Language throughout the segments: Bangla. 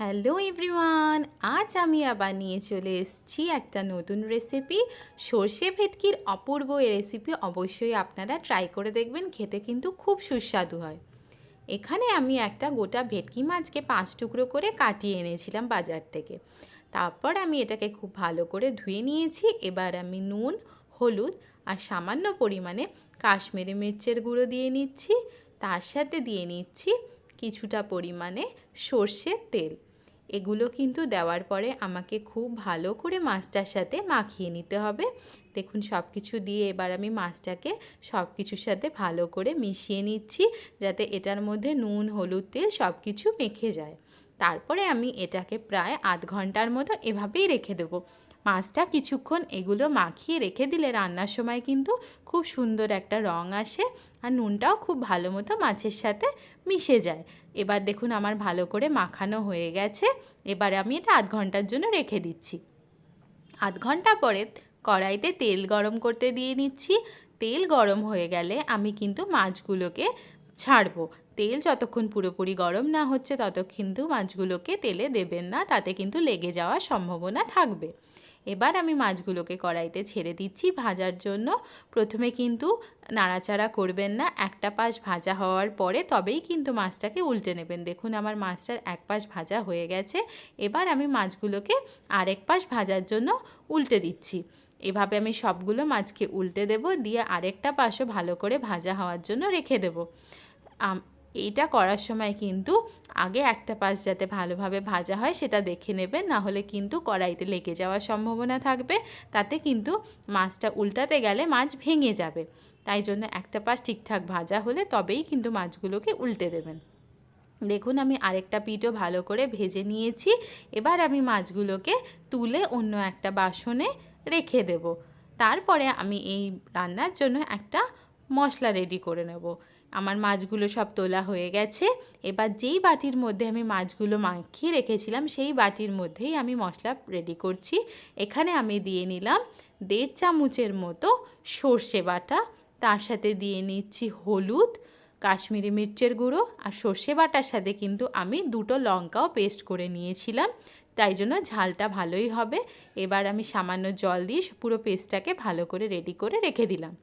হ্যালো এভরিওয়ান, আজ আমি আবার নিয়ে চলে এসেছি একটা নতুন রেসিপি। সর্ষে ভেটকির অপূর্ব এই রেসিপি অবশ্যই আপনারা ট্রাই করে দেখবেন, খেতে কিন্তু খুব সুস্বাদু হয়। এখানে আমি একটা গোটা ভেটকি মাছকে 5 টুকরো করে কাটিয়ে এনেছিলাম বাজার থেকে। তারপর আমি এটাকে খুব ভালো করে ধুয়ে নিয়েছি। এবার আমি নুন, হলুদ আর সামান্য পরিমাণে কাশ্মীরি মির্চের গুঁড়ো দিয়ে নিচ্ছি। তার সাথে দিয়ে নিচ্ছি কিছুটা পরিমাণে সর্ষের তেল। এগুলো কিন্তু দেওয়ার পরে আমাকে খুব ভালো করে মাছটার সাথে মাখিয়ে নিতে হবে। দেখুন সব কিছু দিয়ে এবার আমি মাছটাকে সব কিছুর সাথে ভালো করে মিশিয়ে নিচ্ছি, যাতে এটার মধ্যে নুন, হলুদ, তেল সব কিছু মেখে যায়। তারপরে আমি এটাকে প্রায় আধ ঘন্টার মতো এভাবেই রেখে দেবো। মাছটা কিছুক্ষণ এগুলো মাখিয়ে রেখে দিলে রান্নার সময় কিন্তু খুব সুন্দর একটা রং আসে, আর নুনটাও খুব ভালো মতো মাছের সাথে মিশে যায়। এবার দেখুন আমার ভালো করে মাখানো হয়ে গেছে। এবার আমি এটা আধ ঘন্টার জন্য রেখে দিচ্ছি। আধ ঘন্টা পরে কড়াইতে তেল গরম করতে দিয়ে নিচ্ছি। তেল গরম হয়ে গেলে আমি কিন্তু মাছগুলোকে ছাড়বো। তেল যতক্ষণ পুরোপুরি গরম না হচ্ছে ততক্ষণ কিন্তু মাছগুলোকে তেলে দেবেন না, তাতে কিন্তু লেগে যাওয়ার সম্ভাবনা থাকবে। এবার আমি মাছগুলোকে কড়াইতে ছেড়ে দিচ্ছি ভাজার জন্য। প্রথমে কিন্তু নাড়াচাড়া করবেন না, একটা পাশ ভাজা হওয়ার পরে তবেই কিন্তু মাছটাকে উল্টে নেবেন। দেখুন আমার মাছটার এক পাশ ভাজা হয়ে গেছে। এবার আমি মাছগুলোকে আরেক পাশ ভাজার জন্য উল্টে দিচ্ছি। এভাবে আমি সবগুলো মাছকে উল্টে দেব, দিয়ে আরেকটা পাশও ভালো করে ভাজা হওয়ার জন্য রেখে দেব। এইটা করার সময় কিন্তু আগে একটা পাশ যাতে ভালোভাবে ভাজা হয় সেটা দেখে নেবেন, না হলে কিন্তু কড়াইতে লেগে যাওয়ার সম্ভাবনা থাকবে। তাতে কিন্তু মাছটা উল্টাতে গেলে মাছ ভেঙে যাবে। তাই জন্য একটা পাশ ঠিকঠাক ভাজা হলে তবেই কিন্তু মাছগুলোকে উল্টে দেবেন। দেখুন আমি আরেকটা পিঠও ভালো করে ভেজে নিয়েছি। এবার আমি মাছগুলোকে তুলে অন্য একটা বাসনে রেখে দেব। তারপরে আমি এই রান্নার জন্য একটা মশলা রেডি করে নেব। আমার মাছগুলো সব তোলা হয়ে গেছে। এবার যেই বাটির মধ্যে আমি মাছগুলো মাখিয়ে রেখেছিলাম সেই বাটির মধ্যেই আমি মশলা রেডি করছি। এখানে আমি দিয়ে নিলাম 1.5 চামচের মতো সর্ষে বাটা। তার সাথে দিয়ে নিচ্ছি হলুদ, কাশ্মীরি মির্চের গুঁড়ো, আর সর্ষে বাটার সাথে কিন্তু আমি 2টো লঙ্কাও পেস্ট করে নিয়েছিলাম, তাই জন্য ঝালটা ভালোই হবে। এবার আমি সামান্য জল দিয়ে পুরো পেস্টটাকে ভালো করে রেডি করে রেখে দিলাম।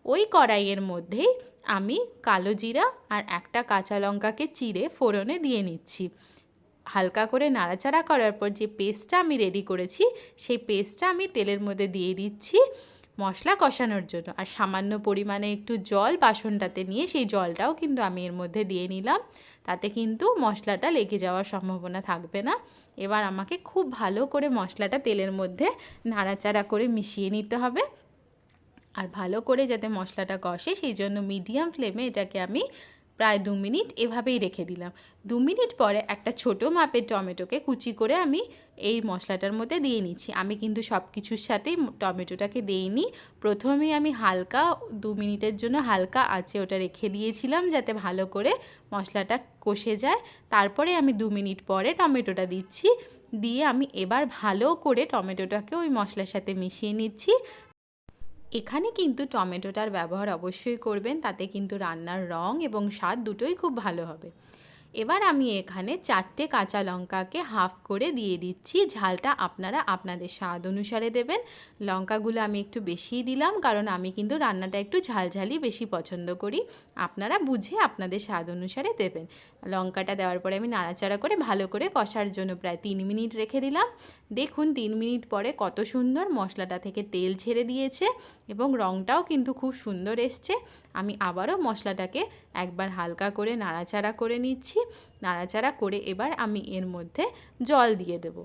ওই কড়াইয়ের মধ্যেই আমি কালো জিরা আর একটা কাঁচা লঙ্কাকে চিড়ে ফোড়নে দিয়ে নিচ্ছি। হালকা করে নাড়াচাড়া করার পর যে পেস্টটা আমি রেডি করেছি সেই পেস্টটা আমি তেলের মধ্যে দিয়ে দিচ্ছি মশলা কষানোর জন্য। আর সামান্য পরিমাণে একটু জল বাসনটাতে নিয়ে সেই জলটাও কিন্তু আমি এর মধ্যে দিয়ে নিলাম, তাতে কিন্তু মশলাটা লেগে যাওয়ার সম্ভাবনা থাকবে না। এবার আমাকে খুব ভালো করে মশলাটা তেলের মধ্যে নাড়াচাড়া করে মিশিয়ে নিতে হবে। আর ভালো করে যাতে মশলাটা কষে সেই জন্য মিডিয়াম ফ্লেমে এটাকে আমি প্রায় 2 মিনিট এভাবেই রেখে দিলাম। 2 মিনিট পরে একটা ছোটো মাপের টমেটোকে কুচি করে আমি এই মশলাটার মধ্যে দিয়ে নিচ্ছি। আমি কিন্তু সব কিছুর সাথেই টমেটোটাকে দিইনি। প্রথমেই আমি হালকা 2 মিনিটের জন্য হালকা আঁচে ওটা রেখে দিয়েছিলাম যাতে ভালো করে মশলাটা কষে যায়। তারপরে আমি 2 মিনিট পরে টমেটোটা দিচ্ছি। দিয়ে আমি এবার ভালো করে টমেটোটাকে ওই মশলার সাথে মিশিয়ে নিচ্ছি। এখানে কিন্তু টমেটোটার ব্যবহার অবশ্যই করবেন, তাতে কিন্তু রান্নার রং এবং স্বাদ দুটোই খুব ভালো হবে। এবার আমি এখানে 4টে কাঁচা লঙ্কাকে হাফ করে দিয়ে দিচ্ছি। ঝালটা আপনারা আপনাদের স্বাদ অনুসারে দেবেন। লঙ্কাগুলো আমি একটু বেশিই দিলাম, কারণ আমি কিন্তু রান্নাটা একটু ঝালঝালি বেশি পছন্দ করি। আপনারা বুঝে আপনাদের স্বাদ অনুসারে দেবেন। লঙ্কাটা দেওয়ার পরে আমি নাড়াচাড়া করে ভালো করে কষার জন্য প্রায় 3 মিনিট রেখে দিলাম। দেখুন 3 মিনিট পরে কত সুন্দর মশলাটা থেকে তেল ছেড়ে দিয়েছে এবং রঙটাও কিন্তু খুব সুন্দর এসছে। আমি আবারও মশলাটাকে একবার হালকা করে নাড়াচাড়া করে নিচ্ছি। নাড়াচাড়া করে এবার আমি এর মধ্যে জল দিয়ে দেব।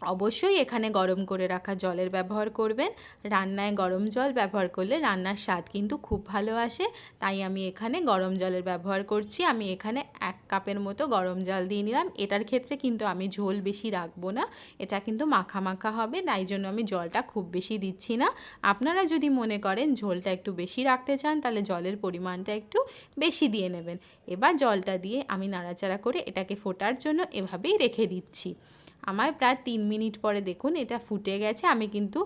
অবশ্যই এখানে গরম করে রাখা জলের ব্যবহার করবেন। রান্নায় গরম জল ব্যবহার করলে রান্নার স্বাদ কিন্তু খুব ভালো আসে, তাই আমি এখানে গরম জলের ব্যবহার করছি। আমি এখানে 1 কাপের মতো গরম জল দিয়ে নিলাম। এটার ক্ষেত্রে কিন্তু আমি ঝোল বেশি রাখবো না, এটা কিন্তু মাখা মাখা হবে, তাই জন্য আমি জলটা খুব বেশি দিচ্ছি না। আপনারা যদি মনে করেন ঝোলটা একটু বেশি রাখতে চান তাহলে জলের পরিমাণটা একটু বেশি দিয়ে নেবেন। এবার জলটা দিয়ে আমি নাড়াচাড়া করে এটাকে ফোটার জন্য এভাবেই রেখে দিচ্ছি। আমার প্রায় 3 মিনিট পরে দেখুন এটা ফুটে গেছে। আমি কিন্তু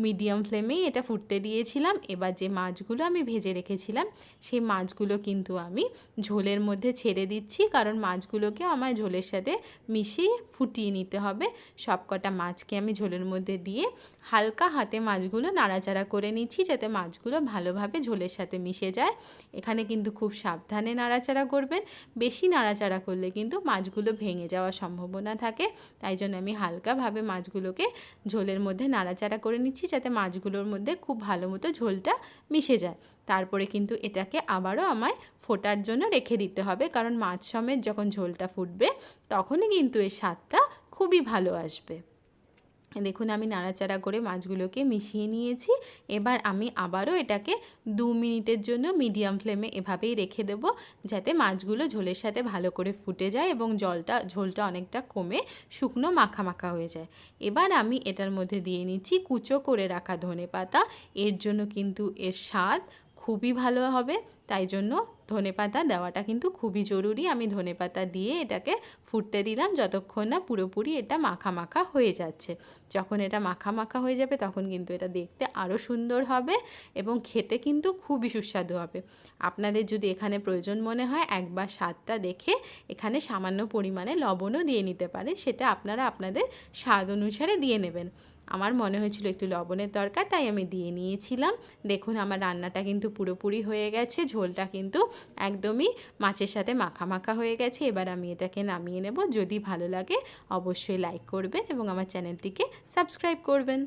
মিডিয়াম ফ্লেমেই এটা ফুটতে দিয়েছিলাম। এবার যে মাছগুলো আমি ভেজে রেখেছিলাম সেই মাছগুলো কিন্তু আমি ঝোলের মধ্যে ছেড়ে দিচ্ছি, কারণ মাছগুলোকে আমার ঝোলের সাথে মিশিয়ে ফুটিয়ে নিতে হবে। সব কটা মাছকে আমি ঝোলের মধ্যে দিয়ে হালকা হাতে মাছগুলো নাড়াচাড়া করে নিচ্ছি, যাতে মাছগুলো ভালোভাবে ঝোলের সাথে মিশে যায়। এখানে কিন্তু খুব সাবধানে নাড়াচাড়া করবেন, বেশি নাড়াচাড়া করলে কিন্তু মাছগুলো ভেঙে যাওয়ার সম্ভাবনা থাকে। তাই জন্য আমি হালকাভাবে মাছগুলোকে ঝোলের মধ্যে নাড়াচাড়া করে নিচ্ছি, যাতে মাছগুলোর মধ্যে খুব ভালো মতো ঝোলটা মিশে যায়। তারপরে কিন্তু এটাকে আবারও আমায় ফোটার জন্য রেখে দিতে হবে, কারণ মাছ সমেত যখন ঝোলটা ফুটবে তখনই কিন্তু এর স্বাদটা খুবই ভালো আসবে। দেখুন আমি নাড়াচাড়া করে মাছগুলোকে মিশিয়ে নিয়েছি। এবার আমি আবারও এটাকে 2 মিনিটের জন্য মিডিয়াম ফ্লেমে এভাবেই রেখে দেব, যাতে মাছগুলো ঝোলের সাথে ভালো করে ফুটে যায় এবং ঝোলটা অনেকটা কমে শুকনো মাখা মাখা হয়ে যায়। এবার আমি এটার মধ্যে দিয়ে নিচ্ছি কুচো করে রাখা ধনেপাতা। এর জন্য কিন্তু এর স্বাদ খুবই ভালো হবে, তাই জন্য ধনেপাতা দেওয়াটা কিন্তু খুবই জরুরি। আমি ধনেপাতা দিয়ে এটাকে ফুটতে দিলাম যতক্ষণ না পুরোপুরি এটা মাখা মাখা হয়ে যাচ্ছে। যখন এটা মাখা মাখা হয়ে যাবে তখন কিন্তু এটা দেখতে আরও সুন্দর হবে এবং খেতে কিন্তু খুবই সুস্বাদু হবে। আপনাদের যদি এখানে প্রয়োজন মনে হয় একবার স্বাদটা দেখে এখানে সামান্য পরিমাণে লবণও দিয়ে নিতে পারেন, সেটা আপনারা আপনাদের স্বাদ অনুসারে দিয়ে নেবেন। আমার মনে হয়েছিল একটু লবণের দরকার, তাই আমি দিয়ে নিয়েছিলাম। দেখুন আমার রান্নাটা কিন্তু পুরোপুরি হয়ে গেছে, ঝোলটা কিন্তু একদমই মাছের সাথে মাখা মাখা হয়ে গেছে। এবার আমি এটাকে নামিয়ে নেব। যদি ভালো লাগে অবশ্যই লাইক করবেন এবং আমার চ্যানেলটিকে সাবস্ক্রাইব করবেন।